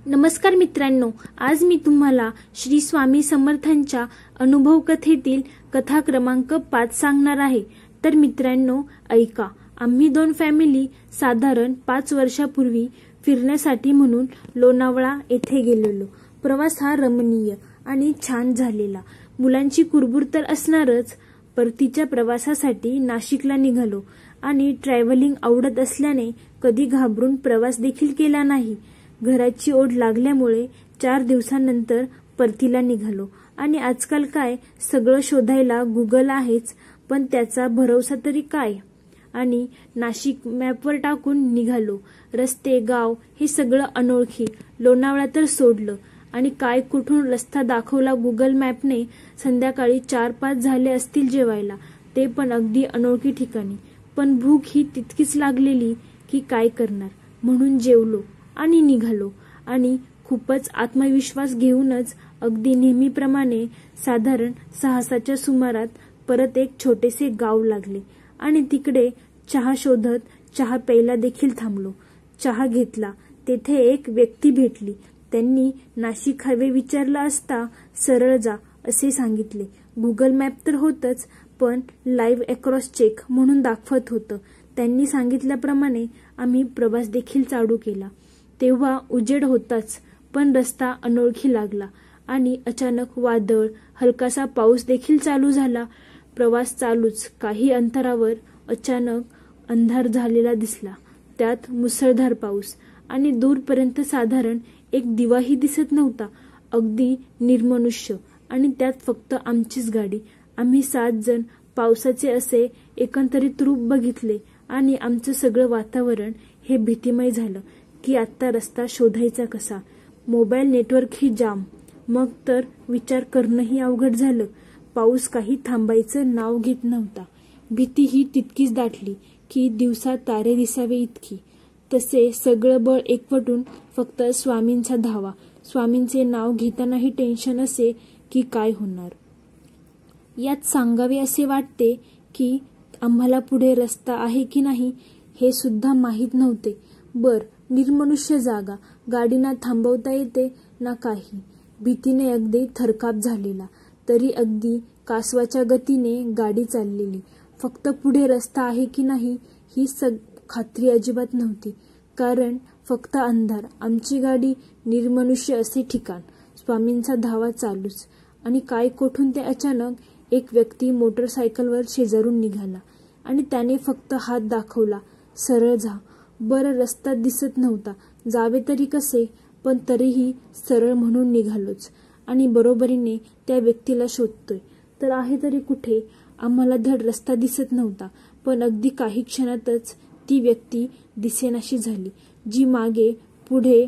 नमस्कार मित्रांनो, आज मी तुम्हाला श्री स्वामी समर्थांच्या अनुभव कथेतील कथा क्रमांक 5 सांगणार आहे। तर मित्रांनो ऐका। आम्ही दोन फॅमिली साधारण 5 वर्षापूर्वी फिरण्यासाठी म्हणून लोणावळा येथे गेलेलो। प्रवास हा रमणीय आणि छान झालेला। मुलांची कुरबुर तर असणारच। परतीच्या प्रवासासाठी नाशिकला निघालो आणि ट्रॅव्हलिंग आवडत असल्याने कधी घाबरून प्रवास देखील केला नाही। घराची ओढ लागल्यामुळे 4 दिवसांनंतर परतीला निघालो आणि आजकाल काय सगळं शोधायला गुगल आहेच, पण त्याचा भरोसा तरी काय। आणि नाशिक मॅपवर टाकून निघालो। रस्ते गाव हे सगळं अनोळखी। लोणावळा तर सोडलं आणि काय कुठून रस्ता दाखवला गुगल मॅपने। संध्याकाळी 4-5 झाले असतील जेवायला, ते पण अगदी अनोळखी ठिकाणी। पण भूक ही तितकीच लागलेली की काय करणार, म्हणून जेवलो आणि निघालो। आणि खूपच आत्मविश्वास घेऊनच अगदी नेहमीप्रमाणे साधारण 6:00च्या सुमारात परत एक छोटेसे गाव लागले आणि तिकडे चहा शोधत चहा प्यायला देखील थांबलो। चहा घेतला। तेथे एक व्यक्ती भेटली। त्यांनी नाशिक हायवे विचारला असता सरळ जा असे सांगितले। गुगल मॅप तर होतच, पण लाईव्ह अक्रॉस चेक म्हणून दाखवत होतं। त्यांनी सांगितल्याप्रमाणे आम्ही प्रवास देखील चालू केला। तेव्हा उजेड होताच, पण रस्ता अनोळखी लागला आणि अचानक वादळ, हलकासा पाऊस देखील चालू झाला। प्रवास चालूच काही अंतरावर अचानक अंधार झालेला दिसला। त्यात मुसळधार पाऊस आणि दूरपर्यंत साधारण एक दिवाही दिसत नव्हता। अगदी निर्मनुष्य आणि त्यात फक्त आमचीच गाडी। आम्ही 7 जण पावसाचे असे एकंदरीत रूप बघितले आणि आमचं सगळं वातावरण हे भीतिमय झालं की आता रस्ता शोधायचा कसा। मोबाईल नेटवर्कही जाम। मग तर विचार करणंही अवघड झालं। पाऊस काही थांबायचं नाव घेत नव्हता। भीतीही तितकीच दाटली की दिवसा तारे दिसावे इतकी। तसे सगळं बळ एकवटून फक्त स्वामींचा धावा। स्वामींचे नाव घेतानाही टेन्शन असे की काय होणार। यात सांगावे असे वाटते की आम्हाला पुढे रस्ता आहे की नाही हे सुद्धा माहीत नव्हते। निर्मनुष्य जागा, गाडी ना थांबवता येते ना काही। भीतीने अगदी थरकाप झालेला, तरी अगदी कासवाच्या गतीने गाडी चाललेली। फक्त पुढे रस्ता आहे की नाही ही खात्री अजिबात नव्हती, कारण फक्त अंधार, आमची गाडी, निर्मनुष्य असे ठिकाण, स्वामींचा धावा चालूच। आणि काय कोठून ते अचानक एक व्यक्ती मोटरसायकलवर शेजारून निघाला आणि त्याने फक्त हात दाखवला, सरळ जा। रस्ता दिसत नव्हता, जावे तरी कसे, पण तरीही सरळ म्हणून निघालोच आणि बरोबरीने त्या व्यक्तीला शोधतोय तर आहे तरी कुठे। आम्हाला धड रस्ता दिसत नव्हता, पण अगदी काही क्षणातच ती व्यक्ती दिसेनाशी झाली, जी मागे पुढे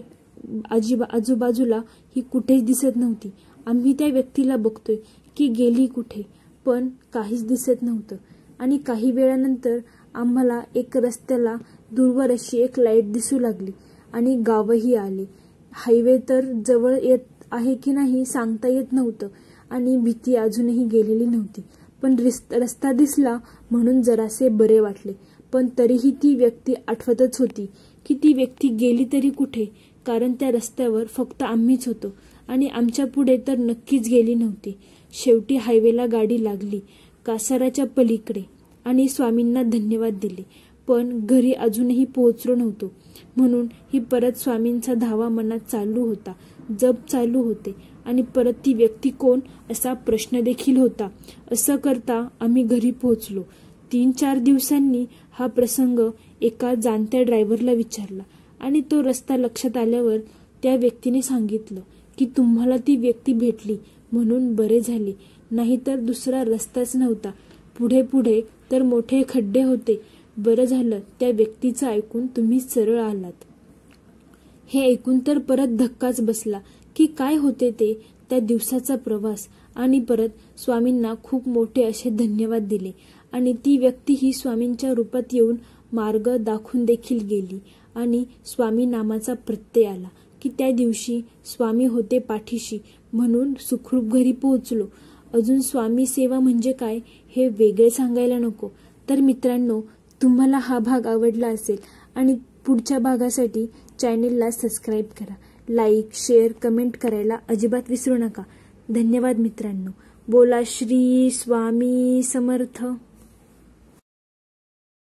आजूबाजूला ही कुठेच दिसत नव्हती। आम्ही त्या व्यक्तीला बघतोय की गेली कुठे, पण काहीच दिसत नव्हतं। आणि काही वेळानंतर आम्हाला एक रस्त्याला दूरवर अशी एक लाईट दिसू लागली आणि गावही आले। हायवे तर जवळ येत आहे की नाही सांगता येत नव्हतं आणि भीती अजूनही गेलेली नव्हती, पण रस्ता दिसला म्हणून जरासे बरे वाटले। पण तरीही ती व्यक्ती आठवतच होती की ती व्यक्ती गेली तरी कुठे, कारण त्या रस्त्यावर फक्त आम्हीच होतो आणि आमच्या पुढे तर नक्कीच गेली नव्हती। शेवटी हायवेला गाडी लागली कासाराच्या पलीकडे आणि स्वामींना धन्यवाद दिले, पण घरी अजूनही पोहोचलो नव्हतो। म्हणून ही परत स्वामींचा धावा मनात चालू होता, जप चालू होते आणि परत ती व्यक्ती कोण असा प्रश्न देखील होता। असं करता आम्ही घरी पोहोचलो। 3-4 दिवसांनी हा प्रसंग एका जाणत्या ड्रायव्हरला विचारला आणि तो रस्ता लक्षात आल्यावर त्या व्यक्तीने सांगितलं की तुम्हाला ती व्यक्ती भेटली म्हणून बरे झाले, नाहीतर दुसरा रस्ताच नव्हता। पुढे तर मोठे खड्डे होते। बरं झालं त्या व्यक्तीचं ऐकून तुम्ही सरळ आलात। हे ऐकून तर परत धक्काच बसला की काय होते ते त्या दिवसाचा प्रवास। आणि परत स्वामींना खूप मोठे असे धन्यवाद दिले आणि ती व्यक्ती ही स्वामींच्या रूपात येऊन मार्ग दाखवून देखील गेली आणि स्वामी नामाचा प्रत्यय आला की त्या दिवशी स्वामी होते पाठीशी, म्हणून सुखरूप घरी पोहोचलो। अजून स्वामी सेवा म्हणजे काय हे वेगळे सांगायला नको। तर मित्रांनो, तुम्हाला हा भाग आवडला असेल आणि पुढच्या भागासाठी चॅनेलला सबस्क्राईब करा। लाईक, शेअर, कमेंट करायला अजिबात विसरू नका. धन्यवाद मित्रांनो. बोला श्री स्वामी समर्थ.